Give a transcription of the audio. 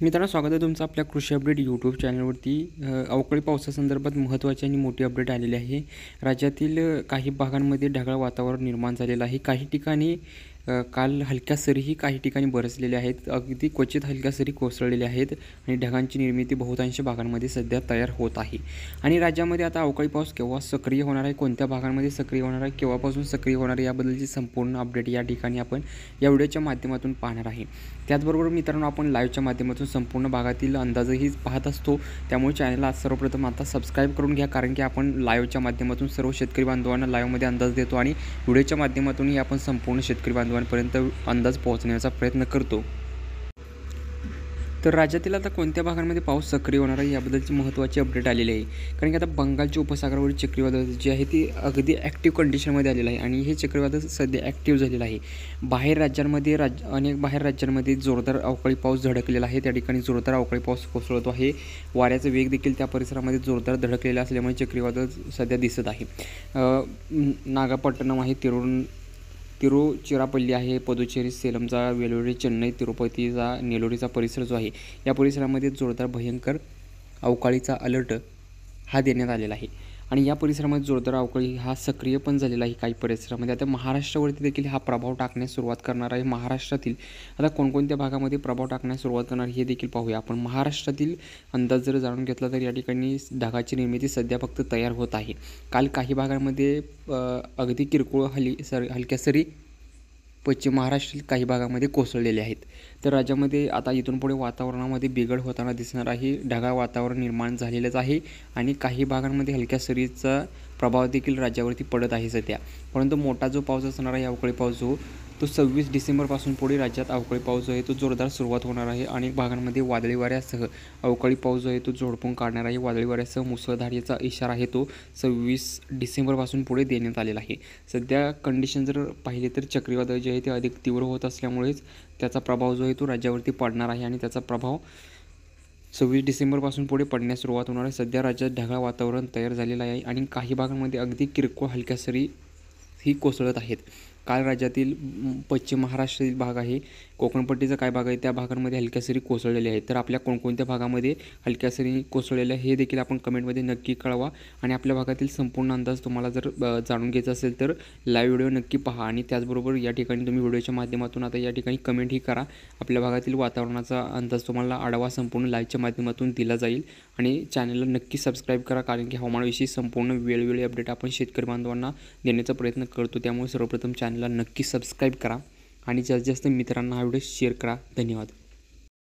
मित्रांनो, स्वागत आहे तुमचं आपल्या कृषी अपडेट यूट्यूब चॅनलवरती. अवकाळी पावसासंदर्भात महत्त्वाची आणि मोठी अपडेट आलेली आहे. राज्यातील काही भागांमध्ये ढगाळ वातावरण निर्माण झालेलं आहे. काही ठिकाणी काल हलक्या सरीही काही ठिकाणी बरसलेल्या आहेत. अगदी क्वचित हलक्या सरी कोसळलेल्या आहेत आणि ढगांची निर्मिती बहुतांश भागांमध्ये सध्या तयार होत आहे. आणि राज्यामध्ये आता अवकाळी पाऊस केव्हा सक्रिय होणार आहे, कोणत्या भागांमध्ये सक्रिय होणार आहे, केव्हापासून सक्रिय होणार आहे, याबद्दलची संपूर्ण अपडेट या ठिकाणी आपण या व्हिडिओच्या माध्यमातून पाहणार आहे. त्याचबरोबर मित्रांनो, आपण लाईव्हच्या माध्यमातून संपूर्ण भागातील अंदाजही पाहत असतो. त्यामुळे चॅनलला सर्वप्रथम आता सबस्क्राईब करून घ्या, कारण की आपण लाईव्हच्या माध्यमातून सर्व शेतकरी बांधवांना लाईव्हमध्ये अंदाज देतो आणि व्हिडिओच्या माध्यमातूनही आपण संपूर्ण शेतकरी बांधवांपर्यंत अंदाज पोहोचण्याचा प्रयत्न करतो. तर राज्यातील आता कोणत्या भागांमध्ये पाऊस सक्रिय होणार आहे याबद्दलची महत्त्वाची अपडेट आलेली आहे. कारण की आता बंगालच्या उपसागरावरील चक्रीवादळ जे आहे ती अगदी ॲक्टिव्ह कंडिशनमध्ये आलेलं आहे आणि हे चक्रीवादळ सध्या ॲक्टिव्ह झालेलं आहे. बाहेर राज्यांमध्ये अनेक बाहेर राज्यांमध्ये जोरदार अवकाळी पाऊस धडकलेला आहे. त्या ठिकाणी जोरदार अवकाळी पाऊस कोसळतो आहे. वाऱ्याचा वेग देखील त्या परिसरामध्ये जोरदार धडकलेला असल्यामुळे चक्रीवादळ सध्या दिसत आहे. नागपट्टणम आहे, तिरुचिरापल्ली आहे, पुदुचेरी, सेलमचा, वेलोरी, चेन्नई, तिरुपतीचा, नेलोरीचा परिसर जो आहे या परिसरामध्ये जोरदार भयंकर अवकाळीचा अलर्ट हा देण्यात आलेला आहे. आणि या परिसरामध्ये जोरदार अवकाळी हा सक्रिय पण झालेला आहे काही परिसरामध्ये. आता महाराष्ट्रावरती देखील हा प्रभाव टाकण्यास सुरुवात करणार आहे. महाराष्ट्रातील आता कोणकोणत्या भागामध्ये प्रभाव टाकण्यास सुरुवात करणार हे देखील पाहूया आपण. महाराष्ट्रातील अंदाज जर जाणून घेतला तर या ठिकाणी ढगाची निर्मिती सध्या फक्त तयार होत आहे. काल काही भागांमध्ये अगदी किरकोळ हलक्या सरी पश्चिम महाराष्ट्रातील काही भागामध्ये कोसळलेले आहेत. तर राज्यामध्ये आता इथून पुढे वातावरणामध्ये बिघड होताना दिसणार आहे. ढगाळ वातावरण निर्माण झालेलंच आहे आणि काही भागांमध्ये हलक्या सरीचा प्रभाव देखील राज्यावरती पडत आहे सध्या. परंतु मोठा जो पाऊस असणार आहे, अवकाळी पाऊस तो 26 डिसेंबरपासून पुढे राज्यात अवकाळी पाऊस जो आहे तो जोरदार सुरुवात होणार आहे. अनेक भागांमध्ये वादळी वाऱ्यासह अवकाळी पाऊस जो आहे तो झोडपून काढणार आहे. वादळी वाऱ्यासह मुसळधार याचा इशारा आहे तो 26 डिसेंबरपासून पुढे देण्यात आलेला आहे. सध्या कंडिशन जर पाहिली तर चक्रीवादळ जे आहे ते अधिक तीव्र होत असल्यामुळेच त्याचा प्रभाव जो आहे तो राज्यावरती पडणार आहे आणि त्याचा प्रभाव 26 डिसेंबरपासून पुढे पडण्यास सुरुवात होणार आहे. सध्या राज्यात ढगाळ वातावरण तयार झालेलं आहे आणि काही भागांमध्ये अगदी किरकोळ हलक्या सरी ही कोसळत आहेत. काल राज्यातील पश्चिम महाराष्ट्रातील भाग आहे, कोकणपट्टीचा काय भाग आहे त्या भागांमध्ये हलक्या सरी कोसळलेल्या आहेत. तर आपल्या कोणकोणत्या भागामध्ये हलक्या सरी कोसळलेल्या हे देखील आपण कमेंटमध्ये नक्की कळवा. आणि आपल्या भागातील संपूर्ण अंदाज तुम्हाला जर जाणून घ्यायचा असेल तर लाईव्ह व्हिडिओ नक्की पहा. आणि त्याचबरोबर या ठिकाणी तुम्ही व्हिडिओच्या माध्यमातून आता या ठिकाणी कमेंटही करा. आपल्या भागातील वातावरणाचा अंदाज तुम्हाला आढावा संपूर्ण लाईव्हच्या माध्यमातून दिला जाईल. आणि चॅनलला नक्की सबस्क्राईब करा, कारण की हवामानाविषयी संपूर्ण वेळोवेळी अपडेट आपण शेतकरी बांधवांना देण्याचा प्रयत्न करतो. त्यामुळे सर्वप्रथम चॅनलला नक्की सबस्क्राईब करा आणि जास्तीत जास्त मित्रांना हा व्हिडिओ शेअर करा. धन्यवाद.